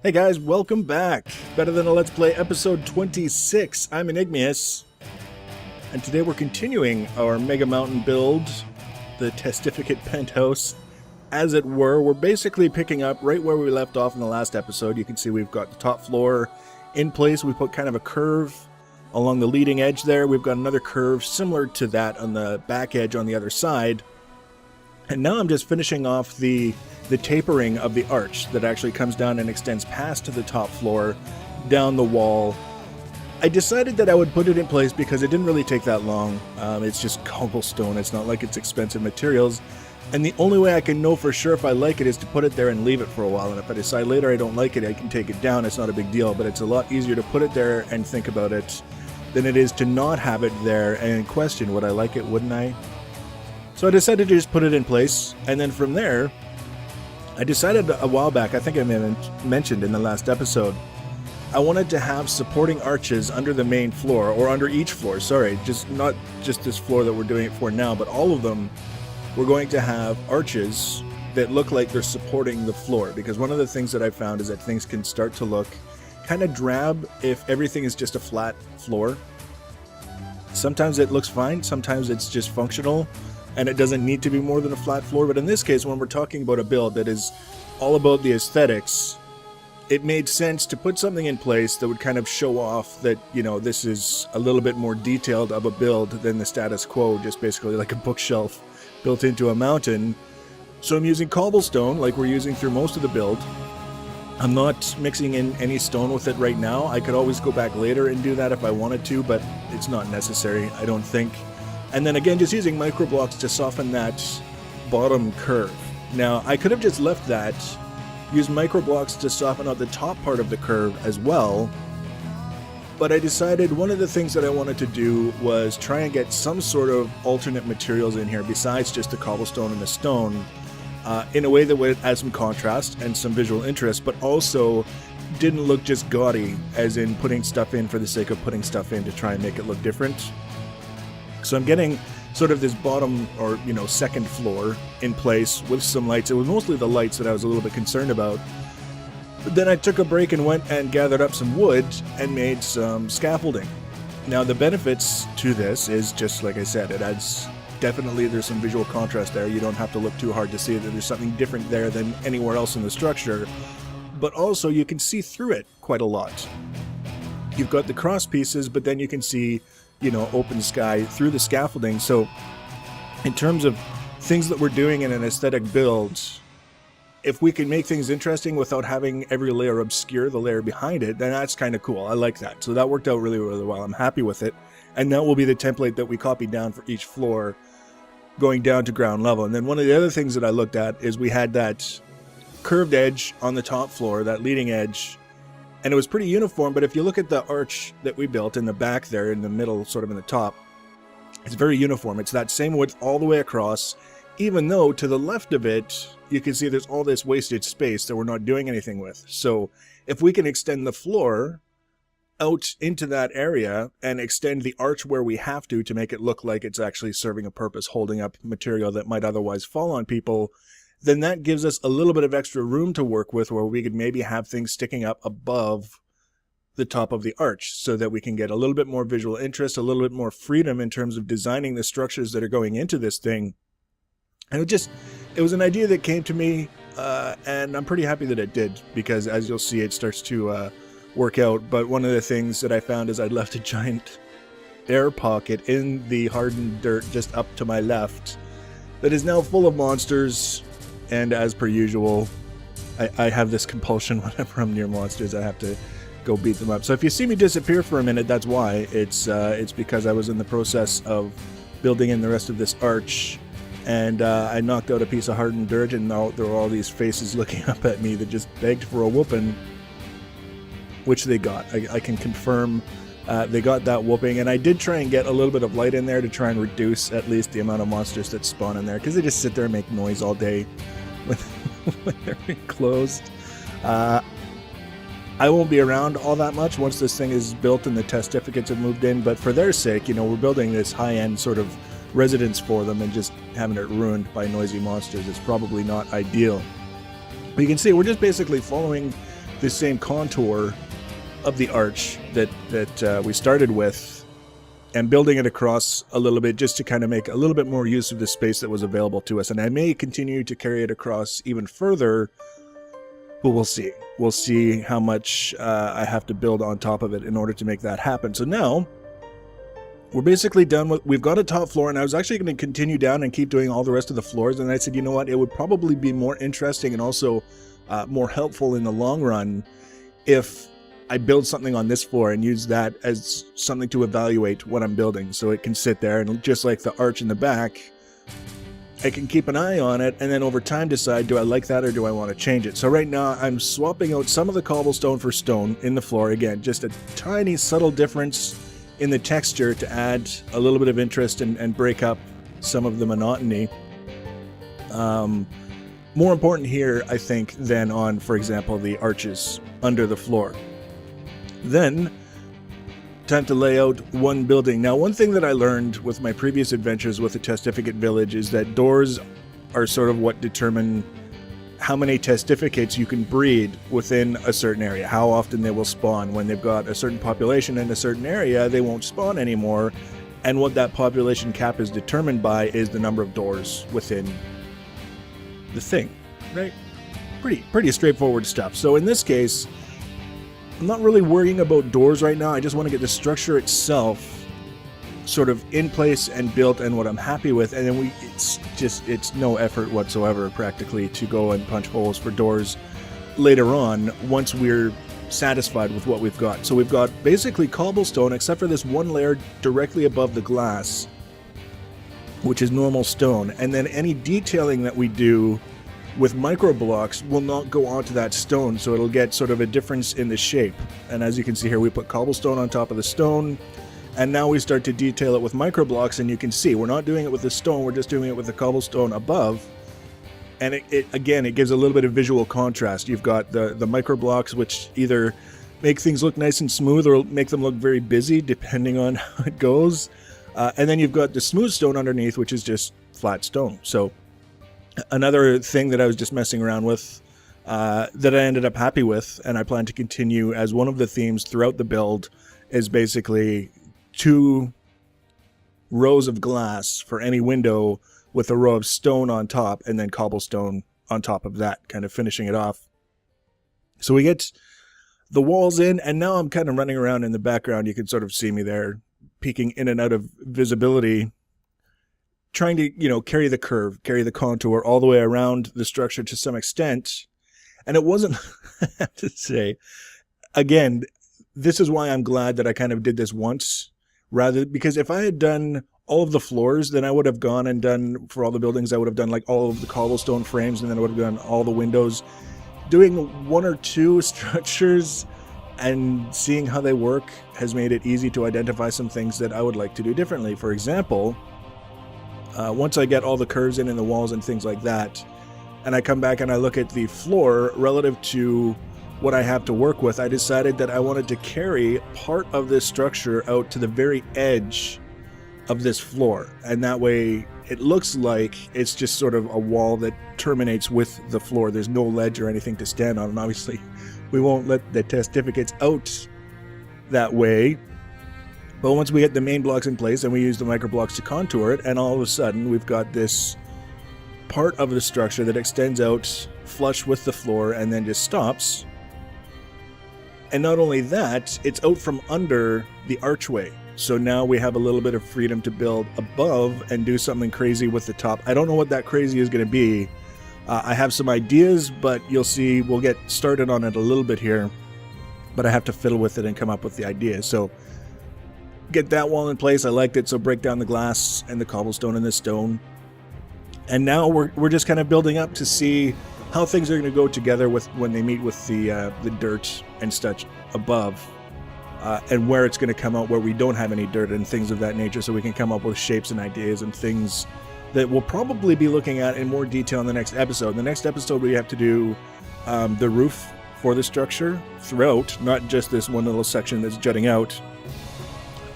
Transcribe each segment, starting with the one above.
Hey guys, welcome back. Better Than a Let's Play episode 26. I'm Enigmius, and today we're continuing our Mega Mountain build, the Testificate Penthouse, as it were. We're basically picking up right where we left off in the last episode. You can see we've got the top floor in place. We put kind of a curve along the leading edge there. We've got another curve similar to that on the back edge on the other side. And now I'm just finishing off the tapering of the arch that actually comes down and extends past to the top floor, down the wall. I decided that I would put it in place because it didn't really take that long. It's just cobblestone. It's not like it's expensive materials. And the only way I can know for sure if I like it is to put it there and leave it for a while. And if I decide later I don't like it, I can take it down. It's not a big deal, but it's a lot easier to put it there and think about it than it is to not have it there and question, would I like it, wouldn't I? So I decided to just put it in place, and then from there, I decided a while back, I think I mentioned in the last episode, I wanted to have supporting arches under the main floor, or under each floor, sorry, not just this floor that we're doing it for now, but all of them, we're going to have arches that look like they're supporting the floor, because one of the things that I found is that things can start to look kind of drab if everything is just a flat floor. Sometimes it looks fine, sometimes it's just functional, and it doesn't need to be more than a flat floor. But in this case, when we're talking about a build that is all about the aesthetics, it made sense to put something in place that would kind of show off that, you know, this is a little bit more detailed of a build than the status quo, just basically like a bookshelf built into a mountain. So I'm using cobblestone like we're using through most of the build. I'm not mixing in any stone with it right now. I could always go back later and do that if I wanted to, but it's not necessary, I don't think. And then again, just using micro blocks to soften that bottom curve. Now, I could have just left that, used micro blocks to soften out the top part of the curve as well, but I decided one of the things that I wanted to do was try and get some sort of alternate materials in here besides just the cobblestone and the stone, in a way that would add some contrast and some visual interest, but also didn't look just gaudy, as in putting stuff in for the sake of putting stuff in to try and make it look different. So I'm getting sort of this bottom, or, you know, second floor in place with some lights. It was mostly the lights that I was a little bit concerned about. But then I took a break and went and gathered up some wood and made some scaffolding. Now the benefits to this is, just like I said, it adds, definitely there's some visual contrast there. You don't have to look too hard to see that there's something different there than anywhere else in the structure. But also you can see through it quite a lot. You've got the cross pieces, but then you can see, you know, open sky through the scaffolding. So in terms of things that we're doing in an aesthetic build, if we can make things interesting without having every layer obscure the layer behind it, then that's kind of cool. I like that. So that worked out really, really well. I'm happy with it. And that will be the template that we copy down for each floor going down to ground level. And then one of the other things that I looked at is we had that curved edge on the top floor, that leading edge, and it was pretty uniform, but if you look at the arch that we built in the back there, in the middle, sort of in the top, it's very uniform. It's that same width all the way across, even though to the left of it, you can see there's all this wasted space that we're not doing anything with. So if we can extend the floor out into that area and extend the arch where we have to make it look like it's actually serving a purpose, holding up material that might otherwise fall on people, then that gives us a little bit of extra room to work with, where we could maybe have things sticking up above the top of the arch so that we can get a little bit more visual interest, a little bit more freedom in terms of designing the structures that are going into this thing. And it was an idea that came to me, and I'm pretty happy that it did, because as you'll see, it starts to work out. But one of the things that I found is I'd left a giant air pocket in the hardened dirt just up to my left that is now full of monsters. And as per usual, I have this compulsion whenever I'm near monsters, I have to go beat them up. So if you see me disappear for a minute, that's why. It's because I was in the process of building in the rest of this arch, and I knocked out a piece of hardened dirt, and now there were all these faces looking up at me that just begged for a whooping, which they got. I can confirm they got that whooping, and I did try and get a little bit of light in there to try and reduce at least the amount of monsters that spawn in there, because they just sit there and make noise all day when they're enclosed. I won't be around all that much once this thing is built and the testificates have moved in, but for their sake, you know, we're building this high-end sort of residence for them, and just having it ruined by noisy monsters is probably not ideal. But you can see we're just basically following the same contour of the arch that we started with, and building it across a little bit just to kind of make a little bit more use of the space that was available to us. And I may continue to carry it across even further, but we'll see. We'll see how much I have to build on top of it in order to make that happen. So now we're basically done with, we've got a top floor, and I was actually going to continue down and keep doing all the rest of the floors. And I said, you know what, it would probably be more interesting and also more helpful in the long run if I build something on this floor and use that as something to evaluate what I'm building. So it can sit there, and just like the arch in the back, I can keep an eye on it, and then over time decide, do I like that or do I want to change it? So right now I'm swapping out some of the cobblestone for stone in the floor. Again, just a tiny subtle difference in the texture to add a little bit of interest and break up some of the monotony. More important here, I think, than on, for example, the arches under the floor. Then, time to lay out one building. Now, one thing that I learned with my previous adventures with the Testificate village is that doors are sort of what determine how many Testificates you can breed within a certain area, how often they will spawn. When they've got a certain population in a certain area, they won't spawn anymore, and what that population cap is determined by is the number of doors within the thing, right? Pretty straightforward stuff. So in this case, I'm not really worrying about doors right now. I just want to get the structure itself sort of in place and built and what I'm happy with, and then it's no effort whatsoever practically to go and punch holes for doors later on once we're satisfied with what we've got. So we've got basically cobblestone except for this one layer directly above the glass, which is normal stone, and then any detailing that we do with micro blocks will not go onto that stone, so it'll get sort of a difference in the shape. And as you can see here, we put cobblestone on top of the stone, and now we start to detail it with micro blocks, and you can see we're not doing it with the stone, we're just doing it with the cobblestone above. And it gives a little bit of visual contrast. You've got the micro blocks, which either make things look nice and smooth or make them look very busy depending on how it goes. And then you've got the smooth stone underneath, which is just flat stone. So another thing that I was just messing around with that I ended up happy with, and I plan to continue as one of the themes throughout the build, is basically 2 rows of glass for any window with a row of stone on top and then cobblestone on top of that, kind of finishing it off. So we get the walls in, and now I'm kind of running around in the background. You can sort of see me there peeking in and out of visibility, trying to, carry the curve, carry the contour all the way around the structure to some extent. And it wasn't, I have to say, again, this is why I'm glad that I kind of did this once, because if I had done all of the floors, then I would have gone and done, for all the buildings, I would have done like all of the cobblestone frames, and then I would have done all the windows. Doing 1 or 2 structures and seeing how they work has made it easy to identify some things that I would like to do differently. For example, once I get all the curves in the walls and things like that, and I come back and I look at the floor relative to what I have to work with, I decided that I wanted to carry part of this structure out to the very edge of this floor, and that way it looks like it's just sort of a wall that terminates with the floor. There's no ledge or anything to stand on, and obviously we won't let the Testificates out that way. But once we get the main blocks in place and we use the micro blocks to contour it, and all of a sudden we've got this part of the structure that extends out flush with the floor and then just stops. And not only that, it's out from under the archway. So now we have a little bit of freedom to build above and do something crazy with the top. I don't know what that crazy is going to be. I have some ideas, but you'll see we'll get started on it a little bit here. But I have to fiddle with it and come up with the idea. So get that wall in place. I liked it. So break down the glass and the cobblestone and the stone. And now we're just kind of building up to see how things are going to go together with when they meet with the dirt and such above. And where it's going to come out where we don't have any dirt and things of that nature, so we can come up with shapes and ideas and things that we'll probably be looking at in more detail in the next episode. In the next episode, we have to do the roof for the structure throughout, not just this one little section that's jutting out,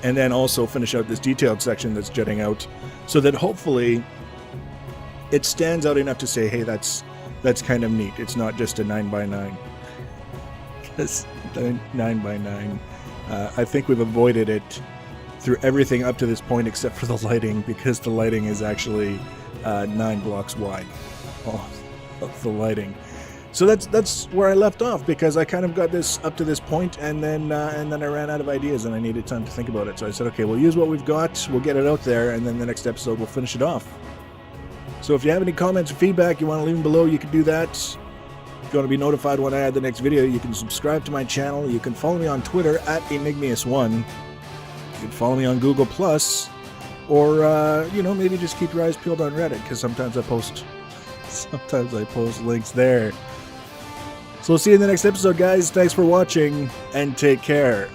and then also finish out this detailed section that's jutting out, so that hopefully it stands out enough to say, hey, that's kind of neat. It's not just a 9x9. because 9 by 9. I think we've avoided it through everything up to this point except for the lighting, because the lighting is actually 9 blocks wide. Oh, the lighting. So that's where I left off, because I kind of got this up to this point, and then I ran out of ideas and I needed time to think about it. So I said, okay, we'll use what we've got, we'll get it out there, and then the next episode we'll finish it off. So if you have any comments or feedback you want to leave them below, you can do that. If you want to be notified when I add the next video, you can subscribe to my channel. You can follow me on Twitter at Enigmius1. You can follow me on Google+, or maybe just keep your eyes peeled on Reddit, because sometimes I post links there. So we'll see you in the next episode, guys. Thanks for watching, and take care.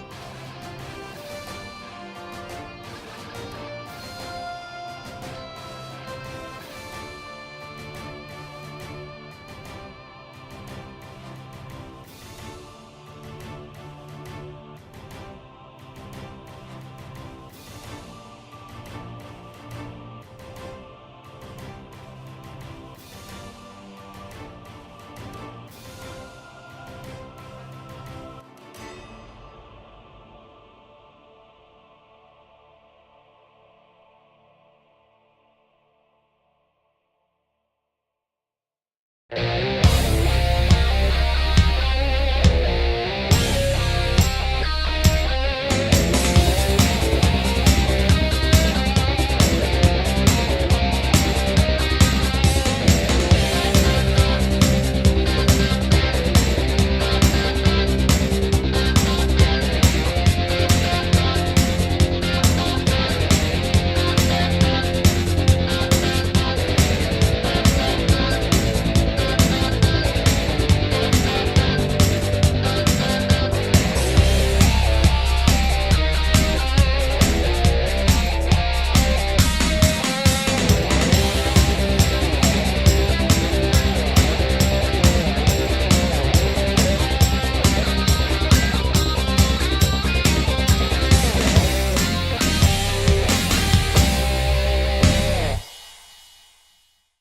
You